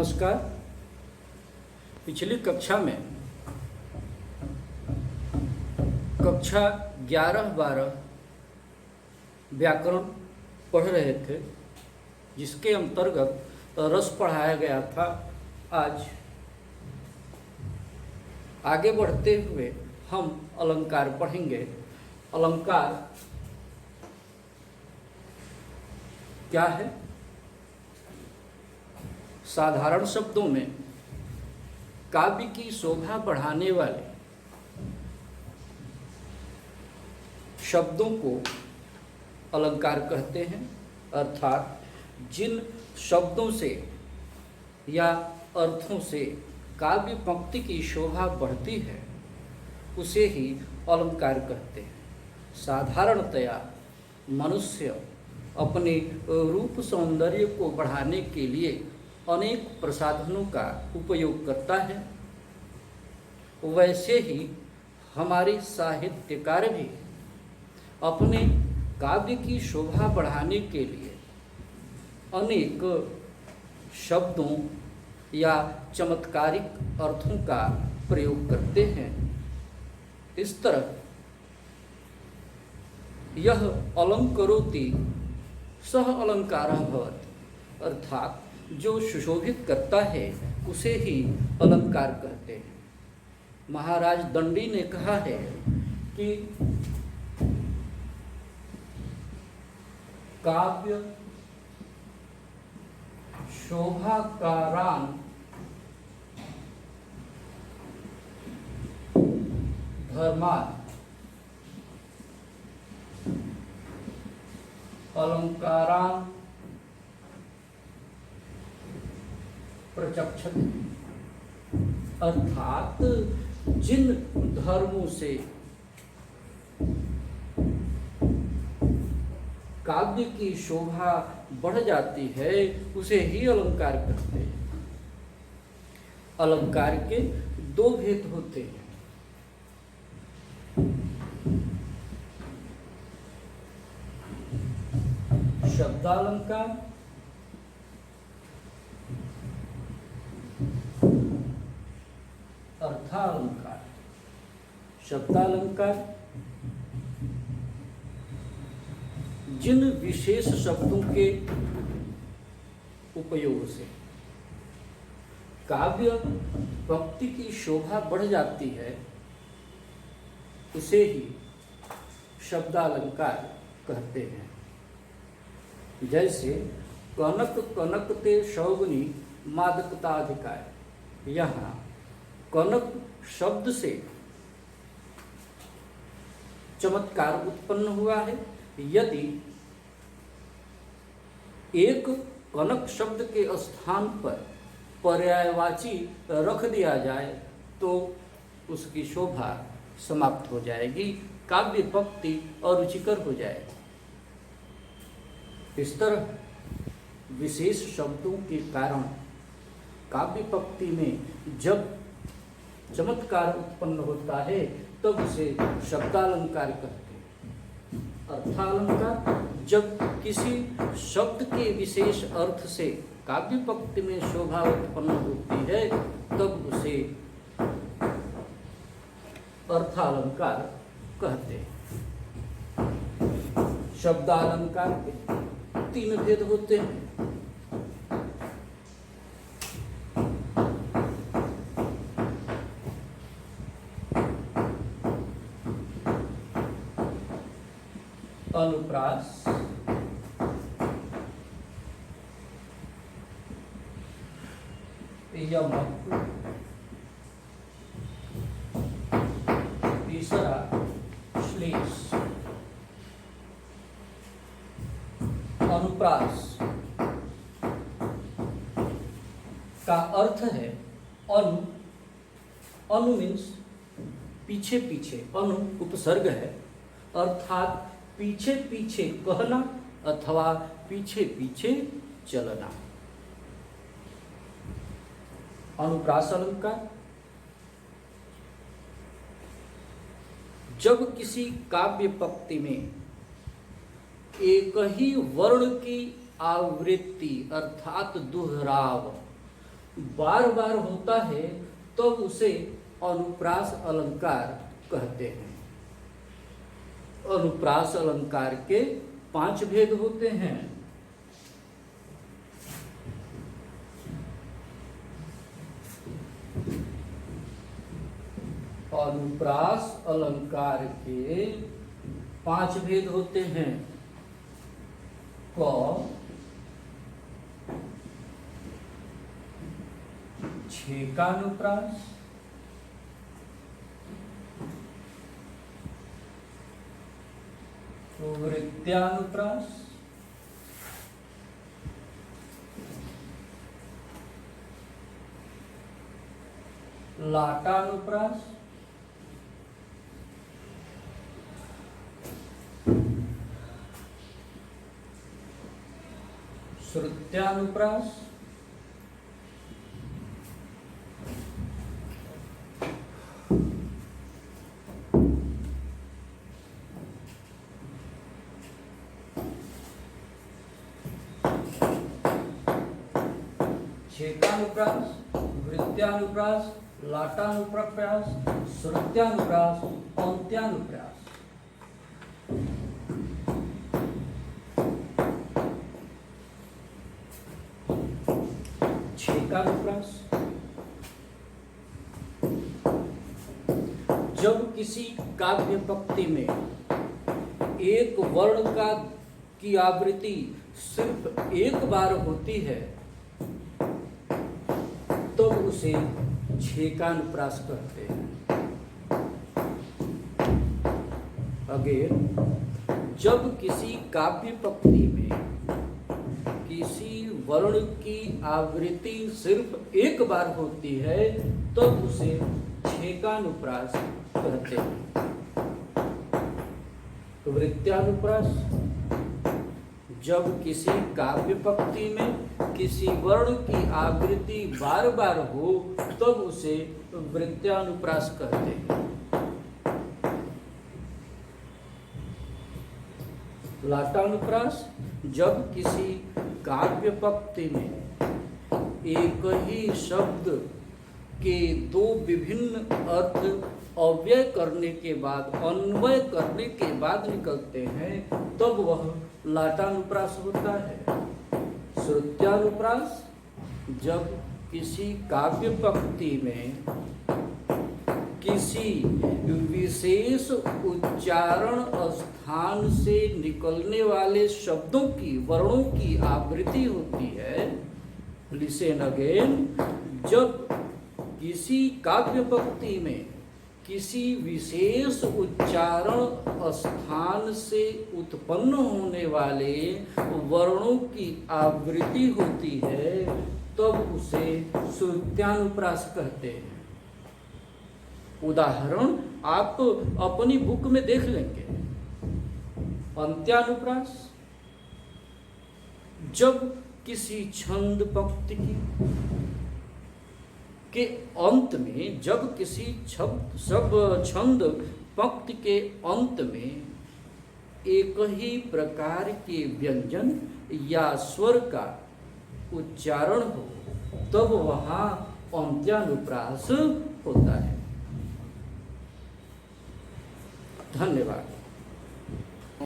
नमस्कार। पिछली कक्षा में कक्षा 11-12 व्याकरण पढ़ रहे थे, जिसके अंतर्गत रस पढ़ाया गया था। आज आगे बढ़ते हुए हम अलंकार पढ़ेंगे। अलंकार क्या है? साधारण शब्दों में काव्य की शोभा बढ़ाने वाले शब्दों को अलंकार कहते हैं, अर्थात जिन शब्दों से या अर्थों से काव्य पंक्ति की शोभा बढ़ती है उसे ही अलंकार कहते हैं। साधारणतया मनुष्य अपने रूप सौंदर्य को बढ़ाने के लिए अनेक प्रसाधनों का उपयोग करता है। वैसे ही हमारे साहित्यकार भी अपने काव्य की शोभा बढ़ाने के लिए अनेक शब्दों या चमत्कारिक अर्थों का प्रयोग करते हैं। इस तरह यह अलंकरोति सह अलंकारः भवति, अर्थात जो सुशोभित करता है उसे ही अलंकार कहते हैं। महाराज दंडी ने कहा है कि काव्य शोभाकारान धर्मान अलंकारान प्रचक्षते, अर्थात जिन धर्मों से काव्य की शोभा बढ़ जाती है उसे ही अलंकार कहते हैं। अलंकार के दो भेद होते हैं। शब्दालंकार अर्थालंकार। शब्दालंकार जिन विशेष शब्दों के उपयोग से काव्य भक्ति की शोभा बढ़ जाती है उसे ही शब्दालंकार कहते हैं। जैसे कनक कनकते शौगुनी मादकताधिकार। यहाँ कनक शब्द से चमत्कार उत्पन्न हुआ है। यदि एक कनक शब्द के स्थान पर पर्यायवाची रख दिया जाए तो उसकी शोभा समाप्त हो जाएगी, काव्य पंक्ति अरुचिकर हो जाएगी। इस तरह विशेष शब्दों के कारण काव्य पंक्ति में जब चमत्कार उत्पन्न होता है तब उसे शब्दालंकार कहते हैं। अर्थालंकार जब किसी शब्द के विशेष अर्थ से काव्य पंक्ति में शोभा उत्पन्न होती है तब उसे अर्थालंकार कहते हैं। शब्दालंकार के 3 भेद होते हैं। अनुप्रास, यमक, तीसरा श्लेष। अनुप्रास का अर्थ है अनु। अनु मीन्स पीछे पीछे, अनु उपसर्ग है, अर्थात पीछे पीछे कहना अथवा पीछे पीछे चलना। अनुप्रास अलंकार जब किसी काव्य पंक्ति में एक ही वर्ण की आवृत्ति अर्थात दोहराव बार बार होता है तो उसे अनुप्रास अलंकार कहते हैं। अनुप्रास अलंकार के 5 भेद होते हैं। अनुप्रास अलंकार के 5 भेद होते हैं। क, छेकानुप्रास, वृत्त्यानुप्रास, लाटानुप्रास, श्रुत्यानुप्रास, छेकानुप्रास, वृत्त्यानुप्रास, लाटानुप्रास, श्रुत्यानुप्रास, पंक्त्यानुप्रास। छेकानुप्रास जब किसी काव्य पंक्ति में एक वर्ण की आवृत्ति सिर्फ एक बार होती है तो उसे छेकानुप्रास कहते हैं। अगेन, जब किसी काव्य पंक्ति में किसी वर्ण की आवृत्ति सिर्फ एक बार होती है तो उसे छेकानुप्रास कहते हैं। वृत्त्यानुप्रास जब किसी काव्य पंक्ति में किसी वर्ण की आवृत्ति बार बार हो तब उसे वृत्त्यानुप्रास कहते हैं। लाटानुप्रास जब किसी काव्य पंक्ति में एक ही शब्द के 2 विभिन्न अर्थ अव्यय करने के बाद, अन्वय करने के बाद निकलते हैं तब वह लाटानुप्रास होता है। श्रुत्यानुप्रास जब किसी काव्य पंक्ति में किसी विशेष उच्चारण स्थान से निकलने वाले शब्दों की, वर्णों की आवृत्ति होती है। लिसन अगेन, जब किसी काव्य पंक्ति में किसी विशेष उच्चारण स्थान से उत्पन्न होने वाले वर्णों की आवृत्ति होती है तब उसे श्रुत्यानुप्रास कहते हैं। उदाहरण आप अपनी बुक में देख लेंगे। अंत्यानुप्रास जब किसी छंद पंक्ति के अंत में, जब किसी छंद पंक्ति के अंत में एक ही प्रकार के व्यंजन या स्वर का उच्चारण हो तब वहाँ अंत्यानुप्रास होता है। धन्यवाद।